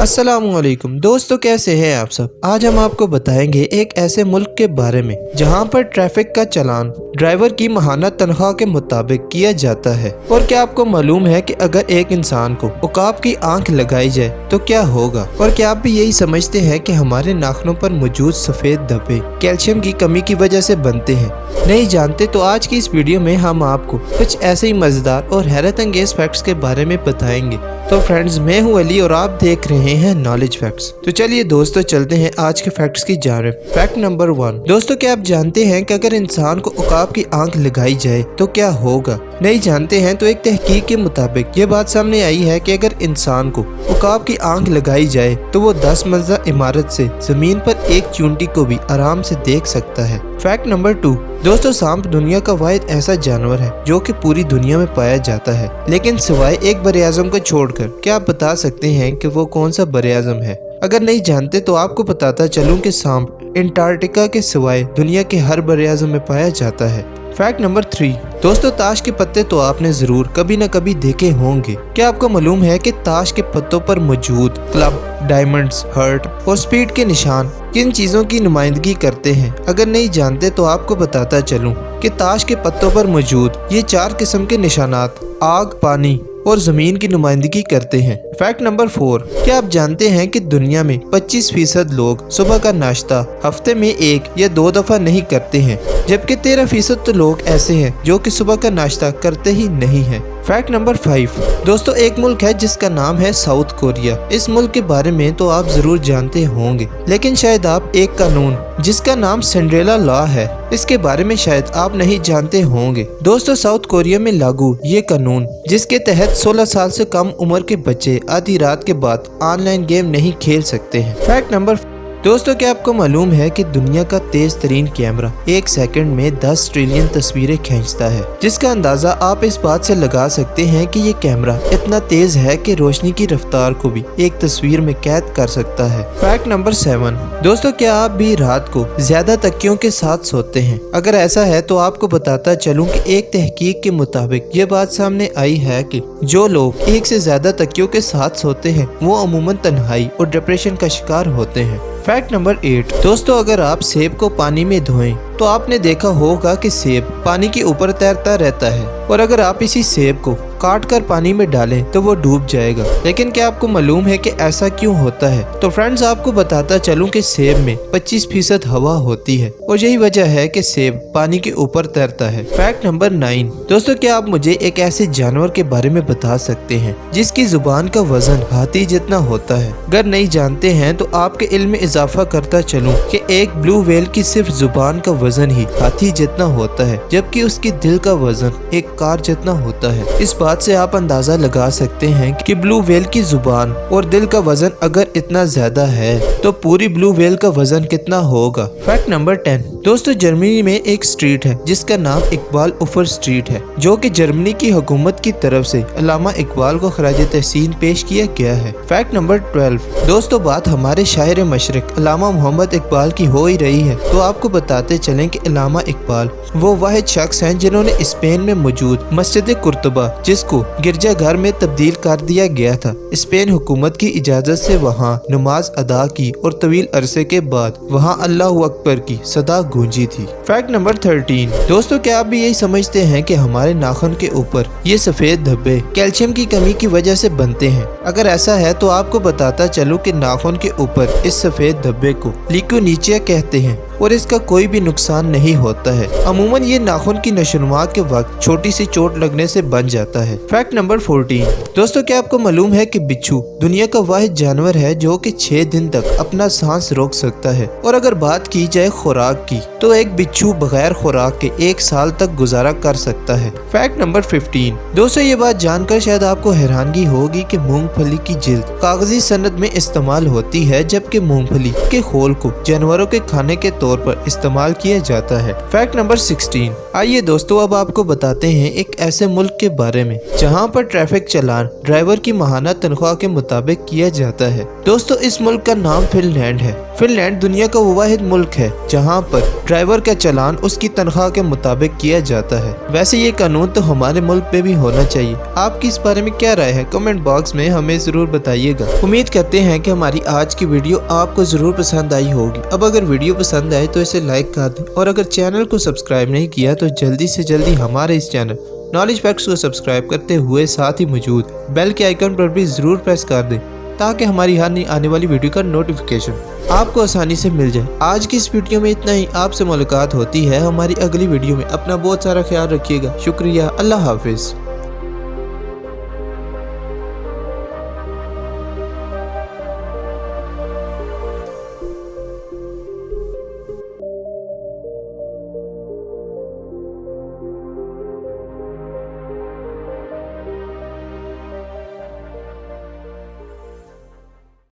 अस्सलामुअलैकुम दोस्तों, कैसे हैं आप सब। आज हम आपको बताएंगे एक ऐसे मुल्क के बारे में जहां पर ट्रैफिक का चालान ड्राइवर की माहाना तनख्वाह के मुताबिक किया जाता है। और क्या आपको मालूम है कि अगर एक इंसान को उकाब की आंख लगाई जाए तो क्या होगा। और क्या आप भी यही समझते हैं कि हमारे नाखूनों पर मौजूद सफेद धब्बे कैल्शियम की कमी की वजह से बनते हैं। नहीं जानते तो आज की इस वीडियो में हम आपको कुछ ऐसे ही मजेदार और हैरत अंगेज फैक्ट्स के बारे में बताएंगे। तो फ्रेंड्स, मैं हूं अली और आप देख रहे हैं नॉलेज फैक्ट्स। तो चलिए दोस्तों, चलते हैं आज के फैक्ट्स की जानिब। Fact number 1। दोस्तों, क्या आप जानते हैं कि अगर इंसान को उकाब की आंख लगाई जाए तो क्या होगा। नहीं जानते हैं तो एक तहकीक के मुताबिक ये बात सामने आई है कि अगर इंसान को उकाब की आंख लगाई जाए तो वो 10 मंजिला इमारत से जमीन पर एक चूंटी को भी आराम से देख सकता है। Fact number 2। दोस्तों, सांप दुनिया का वाहिद ऐसा जानवर है जो कि पूरी दुनिया में पाया जाता है, लेकिन सिवाय एक बरआज़म को छोड़कर। क्या आप बता सकते हैं कि वो कौन सा बरआज़म है। अगर नहीं जानते तो आपको बताता चलूं कि सांप अंटार्कटिका के सिवाय दुनिया के हर बरआज़म में पाया जाता है। Fact number 3। दोस्तों, ताश के पत्ते तो आपने जरूर कभी न कभी देखे होंगे। क्या आपको मालूम है कि ताश के पत्तों पर मौजूद क्लब, डायमंड्स, हर्ट और स्पीड के निशान किन चीजों की नुमाइंदगी करते हैं। अगर नहीं जानते तो आपको बताता चलूं कि ताश के पत्तों पर मौजूद ये 4 किस्म के निशानात आग, पानी और जमीन की नुमाइंदगी करते हैं। Fact number 4। क्या आप जानते हैं कि दुनिया में 25% लोग सुबह का नाश्ता हफ्ते में 1 या 2 दफा नहीं करते हैं, जबकि 13% तो लोग ऐसे हैं जो कि सुबह का नाश्ता करते ही नहीं हैं। Fact number 5। दोस्तों, एक मुल्क है जिसका नाम है साउथ कोरिया। इस मुल्क के बारे में तो आप जरूर जानते होंगे, लेकिन शायद आप एक कानून जिसका नाम सिंड्रेला लॉ है, इसके बारे में शायद आप नहीं जानते होंगे। दोस्तों, साउथ कोरिया में लागू ये कानून जिसके तहत 16 साल से कम उम्र के बच्चे आधी रात के बाद ऑनलाइन गेम नहीं खेल सकते हैं। Fact number. दोस्तों, क्या आपको मालूम है कि दुनिया का तेज तरीन कैमरा 1 सेकंड में 10 ट्रिलियन तस्वीरें खींचता है, जिसका अंदाजा आप इस बात से लगा सकते हैं कि ये कैमरा इतना तेज है कि रोशनी की रफ्तार को भी एक तस्वीर में कैद कर सकता है। Fact number 7। दोस्तों, क्या आप भी रात को ज्यादा तकियों के साथ सोते हैं। अगर ऐसा है तो आपको बताता चलूं कि एक तहकीक के मुताबिक ये बात सामने आई है कि जो लोग एक से ज्यादा तकियों के साथ सोते हैं वो अमूमन तन्हाई और डिप्रेशन का शिकार होते हैं। Fact number 8। दोस्तों, अगर आप सेब को पानी में धोएं तो आपने देखा होगा कि सेब पानी के ऊपर तैरता रहता है, और अगर आप इसी सेब को काट कर पानी में डालें तो वो डूब जाएगा। लेकिन क्या आपको मालूम है कि ऐसा क्यों होता है। तो फ्रेंड्स, आपको बताता चलूं कि सेब में 25% हवा होती है और यही वजह है कि सेब पानी के ऊपर तैरता है। Fact number 9। दोस्तों, क्या आप मुझे एक ऐसे जानवर के बारे में बता सकते हैं जिसकी जुबान का वजन हाथी जितना होता है। अगर नहीं जानते हैं तो आपके इल्म में इजाफा करता चलूं कि एक ब्लू व्हेल की सिर्फ जुबान का वजन ही हाथी जितना होता है, जबकि उसके दिल का वजन एक कार जितना होता है। इस बात से आप अंदाजा लगा सकते हैं कि ब्लू व्हेल की जुबान और दिल का वजन अगर इतना ज्यादा है तो पूरी ब्लू व्हेल का वजन कितना होगा। Fact number 10। दोस्तों, जर्मनी में एक स्ट्रीट है जिसका नाम इकबाल उफर स्ट्रीट है, जो कि जर्मनी की हुकूमत की तरफ से अल्लामा इकबाल को खराज तहसीन पेश किया गया है। Fact number 12। दोस्तों, बात हमारे शायर मशरिक अल्लामा मोहम्मद इकबाल की हो ही रही है तो आपको बताते चलें कि अल्लामा इकबाल वो वाहिद शख्स हैं जिन्होंने स्पेन में मौजूद मस्जिद कुर्तुबा, जिसको गिरजा घर में तब्दील कर दिया गया था, स्पेन हुकूमत की इजाजत से वहाँ नमाज अदा की और तवील अरसे के बाद वहाँ अल्लाह अकबर की सदा गूंजी थी। Fact number 13। दोस्तों, क्या आप भी यही समझते हैं कि हमारे नाखून के ऊपर ये सफेद धब्बे कैल्शियम की कमी की वजह से बनते हैं। अगर ऐसा है तो आपको बताता चलूं कि नाखून के ऊपर इस सफेद धब्बे को लिकोनीचिया कहते हैं और इसका कोई भी नुकसान नहीं होता है। अमूमन ये नाखून की नशोनुमा के वक्त छोटी सी चोट लगने से बन जाता है। Fact number 14। दोस्तों, क्या आपको मालूम है कि बिच्छू दुनिया का वाहिद जानवर है जो कि 6 दिन तक अपना सांस रोक सकता है। और अगर बात की जाए खुराक की तो एक बिच्छू बगैर खुराक के 1 साल तक गुजारा कर सकता है। Fact number 15। दोस्तों, ये बात जानकर शायद आपको हैरानगी होगी कि मूंगफली की जिल्द कागजी सनद में इस्तेमाल होती है, जबकि मूंगफली के खोल को जानवरों के खाने के तौर तौर पर इस्तेमाल किया जाता है। Fact number 16। आइए दोस्तों अब आपको बताते हैं एक ऐसे मुल्क के बारे में जहां पर ट्रैफिक चालान ड्राइवर की माहाना तनख्वाह के मुताबिक किया जाता है। दोस्तों इस मुल्क का नाम फिनलैंड है। फिनलैंड दुनिया का वो वाहिद मुल्क है जहां पर ड्राइवर का चालान उसकी तनख्वाह के मुताबिक किया जाता है। वैसे ये कानून तो हमारे मुल्क में भी होना चाहिए। आपकी इस बारे में क्या राय है कमेंट बॉक्स में हमें जरूर बताइएगा। उम्मीद करते हैं कि हमारी आज की वीडियो आपको जरूर पसंद आई होगी। अब अगर वीडियो पसंद आए तो इसे लाइक कर दें और अगर चैनल को सब्सक्राइब नहीं किया तो जल्दी से जल्दी हमारे इस चैनल नॉलेज फैक्ट्स को सब्सक्राइब करते हुए साथ ही मौजूद बेल के आइकन पर भी जरूर प्रेस कर दें ताकि हमारी हर नई आने वाली वीडियो का नोटिफिकेशन आपको आसानी से मिल जाए। आज की इस वीडियो में इतना ही। आपसे मुलाकात होती है हमारी अगली वीडियो में। अपना बहुत सारा ख्याल रखिएगा। शुक्रिया। अल्लाह हाफिज।